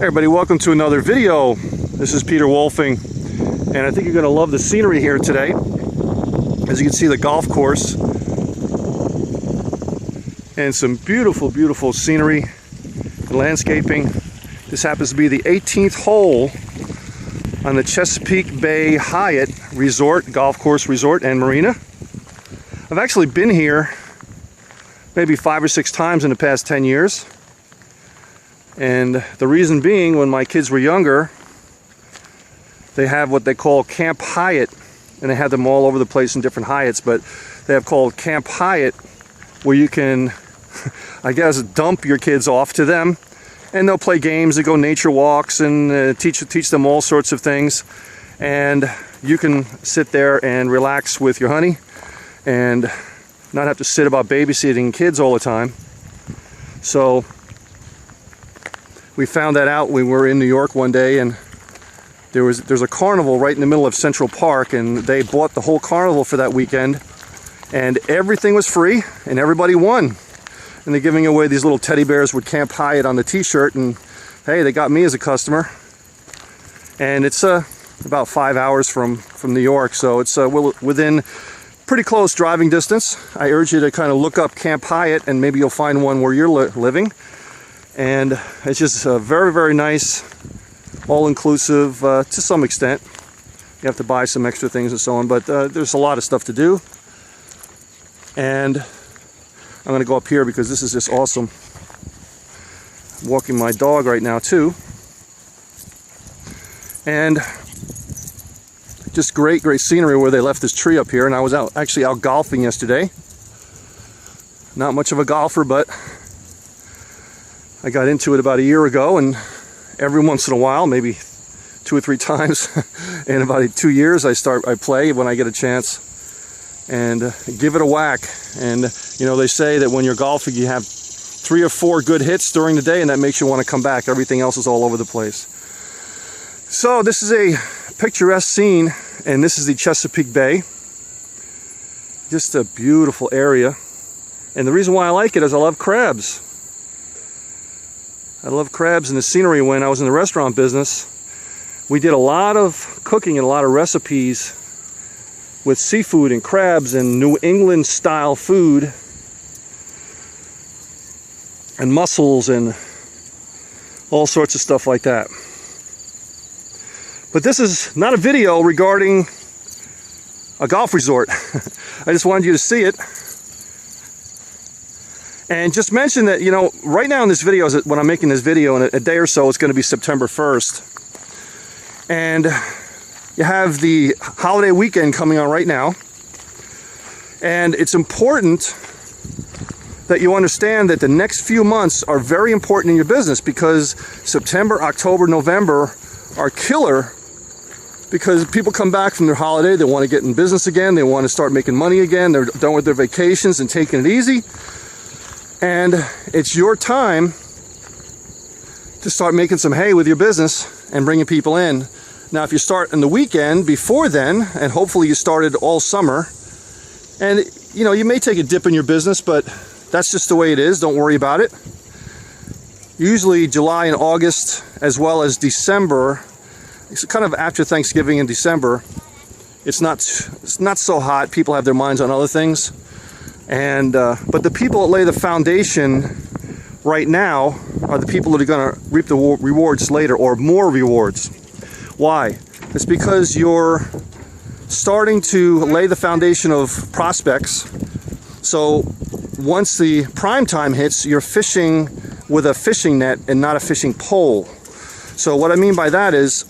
Hey everybody, welcome to another video. This is Peter Wolfing, and I think you're going to love the scenery here today. As you can see, the golf course and some beautiful, beautiful scenery and landscaping. This happens to be the 18th hole on the Chesapeake Bay Hyatt Resort, Golf Course Resort and Marina. I've actually been here maybe 5 or 6 times in the past 10 years. And the reason being, when my kids were younger, they have what they call Camp Hyatt, and they have them all over the place in different Hyatts, but they have called Camp Hyatt, where you can, I guess, dump your kids off to them, and they'll play games and go nature walks and teach them all sorts of things, and you can sit there and relax with your honey and not have to sit about babysitting kids all the time. So we found that out when we were in New York one day, and there's a carnival right in the middle of Central Park, and they bought the whole carnival for that weekend, and everything was free and everybody won. And they're giving away these little teddy bears with Camp Hyatt on the t-shirt, and hey, they got me as a customer. And it's about 5 hours from New York, so it's within pretty close driving distance. I urge you to kind of look up Camp Hyatt, and maybe you'll find one where you're living. And it's just very, very nice, all-inclusive to some extent. You have to buy some extra things and so on, but there's a lot of stuff to do. And I'm going to go up here because this is just awesome. I'm walking my dog right now too. And just great, great scenery where they left this tree up here. And I was actually out golfing yesterday. Not much of a golfer, but I got into it about a year ago, and every once in a while, maybe 2 or 3 times in about 2 years, I play when I get a chance and give it a whack. And you know, they say that when you're golfing, you have 3 or 4 good hits during the day, and that makes you want to come back. Everything else is all over the place. So this is a picturesque scene, and this is the Chesapeake Bay. Just a beautiful area. And the reason why I like it is I love crabs. I love crabs and the scenery. When I was in the restaurant business, we did a lot of cooking and a lot of recipes with seafood and crabs and New England style food and mussels and all sorts of stuff like that. But this is not a video regarding a golf resort. I just wanted you to see it. And just mention that, you know, right now in this video, when I'm making this video, in a day or so, it's going to be September 1st. And you have the holiday weekend coming on right now. And it's important that you understand that the next few months are very important in your business, because September, October, November are killer, because people come back from their holiday, they want to get in business again, they want to start making money again, they're done with their vacations and taking it easy. And it's your time to start making some hay with your business and bringing people in. Now, if you start in the weekend before then, and hopefully you started all summer, and you know, you may take a dip in your business, but that's just the way it is. Don't worry about it. Usually July and August, as well as December, it's kind of after Thanksgiving in December, it's not so hot. People have their minds on other things. And but the people that lay the foundation right now are the people that are going to reap the rewards later, or more rewards. Why? It's because you're starting to lay the foundation of prospects. So once the prime time hits, you're fishing with a fishing net and not a fishing pole. So what I mean by that is,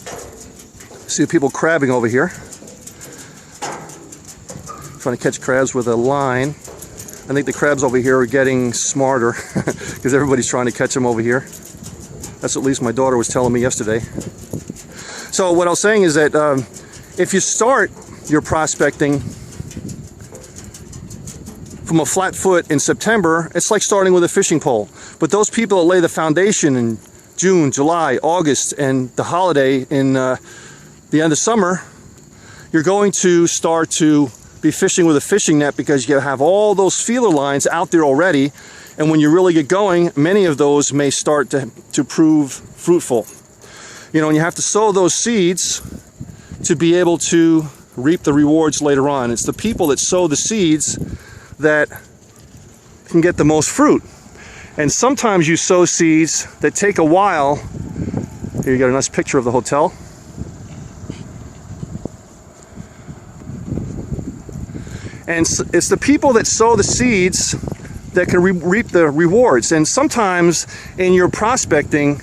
see people crabbing over here, trying to catch crabs with a line. I think the crabs over here are getting smarter because everybody's trying to catch them over here. That's at least my daughter was telling me yesterday. So what I was saying is that if you start your prospecting from a flat foot in September, it's like starting with a fishing pole. But those people that lay the foundation in June, July, August, and the holiday in the end of summer, you're going to start to be fishing with a fishing net, because you have all those feeler lines out there already, and when you really get going, many of those may start to prove fruitful. You know, and you have to sow those seeds to be able to reap the rewards later on. It's the people that sow the seeds that can get the most fruit. And sometimes you sow seeds that take a while. Here you got a nice picture of the hotel. And it's the people that sow the seeds that can reap the rewards. And sometimes in your prospecting,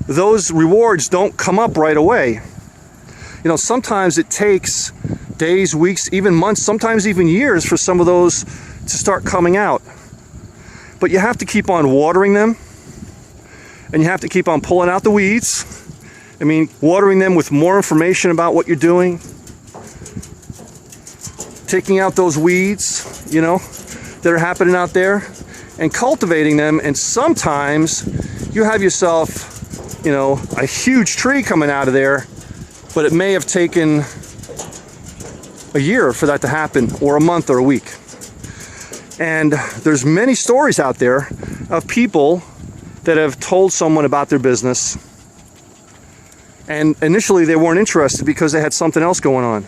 those rewards don't come up right away. You know, sometimes it takes days, weeks, even months, sometimes even years for some of those to start coming out. But you have to keep on watering them, and you have to keep on pulling out the weeds. I mean, watering them with more information about what you're doing, taking out those weeds, you know, that are happening out there, and cultivating them. And sometimes you have yourself, you know, a huge tree coming out of there, but it may have taken a year for that to happen, or a month, or a week. And there's many stories out there of people that have told someone about their business, and initially they weren't interested because they had something else going on,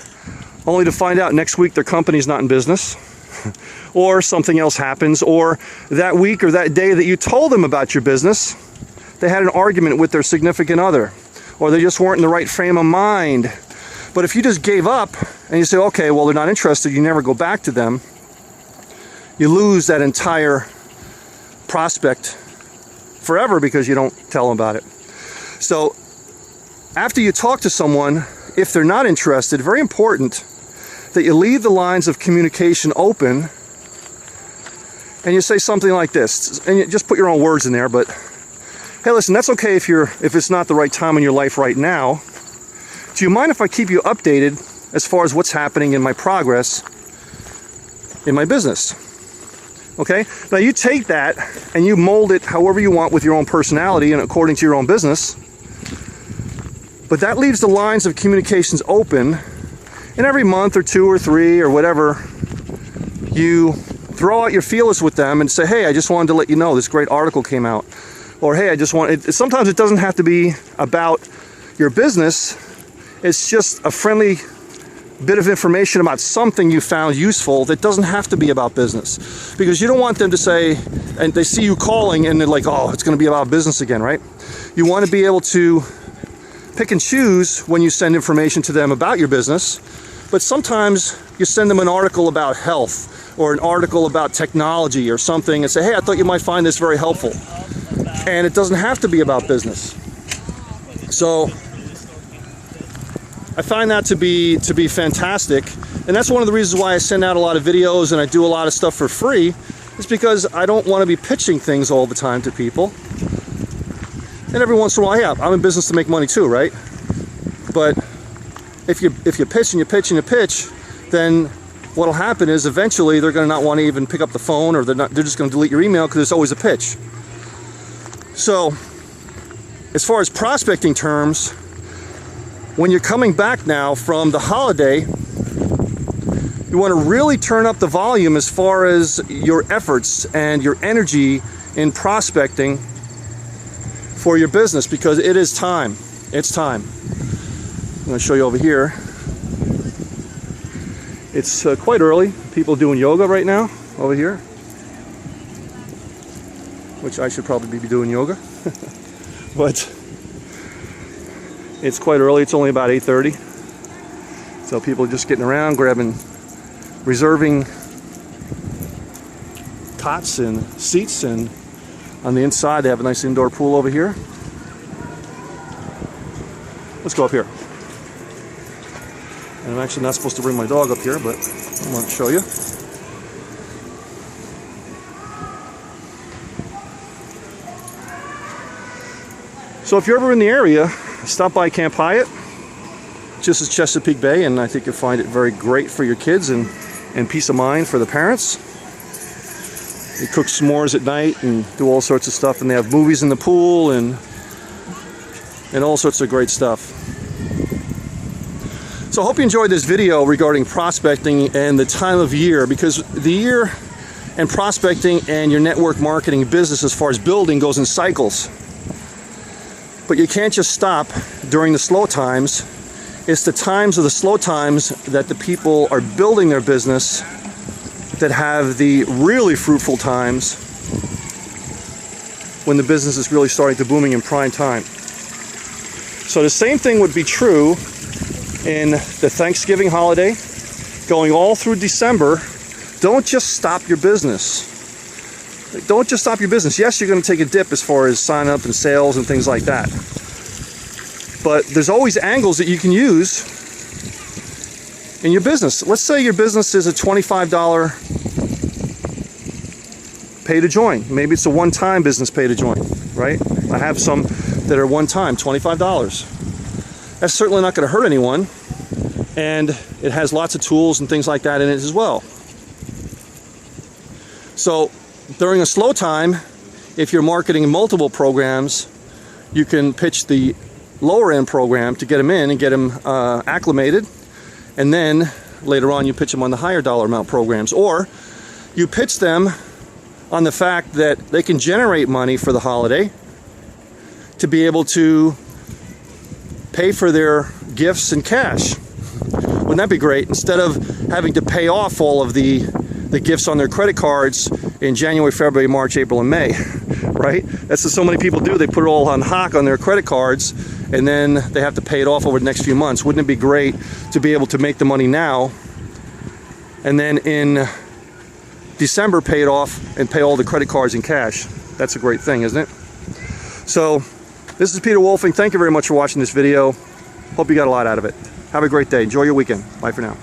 only to find out next week their company's not in business, or something else happens, or that week or that day that you told them about your business, they had an argument with their significant other, or they just weren't in the right frame of mind. But if you just gave up and you say, okay, well, they're not interested, you never go back to them, you lose that entire prospect forever because you don't tell them about it. So after you talk to someone, if they're not interested, very important that you leave the lines of communication open, and you say something like this, and you just put your own words in there, but hey, listen, that's okay if it's not the right time in your life right now. Do you mind if I keep you updated as far as what's happening in my progress in my business? Okay, now you take that and you mold it however you want with your own personality and according to your own business. But that leaves the lines of communications open, and every month or two or three or whatever, you throw out your feelers with them and say, hey, I just wanted to let you know this great article came out. Or hey, sometimes it doesn't have to be about your business. It's just a friendly bit of information about something you found useful that doesn't have to be about business. Because you don't want them to say, and they see you calling and they're like, oh, it's going to be about business again, right? You want to be able to pick and choose when you send information to them about your business. But sometimes you send them an article about health, or an article about technology or something, and say, hey, I thought you might find this very helpful. And it doesn't have to be about business. So I find that to be fantastic, and that's one of the reasons why I send out a lot of videos and I do a lot of stuff for free. It's because I don't want to be pitching things all the time to people. And every once in a while, yeah, I'm in business to make money too, right? But if you pitch and you pitch and you pitch, then what'll happen is eventually they're going to not want to even pick up the phone, or they're just going to delete your email because it's always a pitch. So as far as prospecting terms, when you're coming back now from the holiday, you want to really turn up the volume as far as your efforts and your energy in prospecting for your business, because it is time. It's time. I'm going to show you over here. It's quite early. People doing yoga right now over here, which I should probably be doing yoga. But it's quite early. It's only about 8:30. So people are just getting around, reserving cots and seats, and on the inside they have a nice indoor pool over here. Let's go up here. And I'm actually not supposed to bring my dog up here, but I want to show you. So if you're ever in the area, stop by Camp Hyatt, just as Chesapeake Bay, and I think you'll find it very great for your kids and peace of mind for the parents. They cook s'mores at night and do all sorts of stuff, and they have movies in the pool and all sorts of great stuff. So I hope you enjoyed this video regarding prospecting and the time of year, because the year and prospecting and your network marketing business as far as building goes in cycles. But you can't just stop during the slow times. It's the times of the slow times that the people are building their business that have the really fruitful times when the business is really starting to booming in prime time. So the same thing would be true in the Thanksgiving holiday, going all through December. Don't just stop your business. Don't just stop your business. Yes, you're going to take a dip as far as sign up and sales and things like that. But there's always angles that you can use in your business. Let's say your business is a $25 pay to join. Maybe it's a one-time business pay to join, right? I have some that are one-time, $25. That's certainly not going to hurt anyone. And it has lots of tools and things like that in it as well. So during a slow time, if you're marketing multiple programs, you can pitch the lower end program to get them in and get them acclimated, and then later on you pitch them on the higher dollar amount programs, or you pitch them on the fact that they can generate money for the holiday to be able to pay for their gifts in cash. Wouldn't that be great? Instead of having to pay off all of the gifts on their credit cards in January, February, March, April, and May, right? That's what so many people do. They put it all on hock on their credit cards, and then they have to pay it off over the next few months. Wouldn't it be great to be able to make the money now, and then in December pay it off and pay all the credit cards in cash? That's a great thing, isn't it? So this is Peter Wolfing. Thank you very much for watching this video. Hope you got a lot out of it. Have a great day. Enjoy your weekend. Bye for now.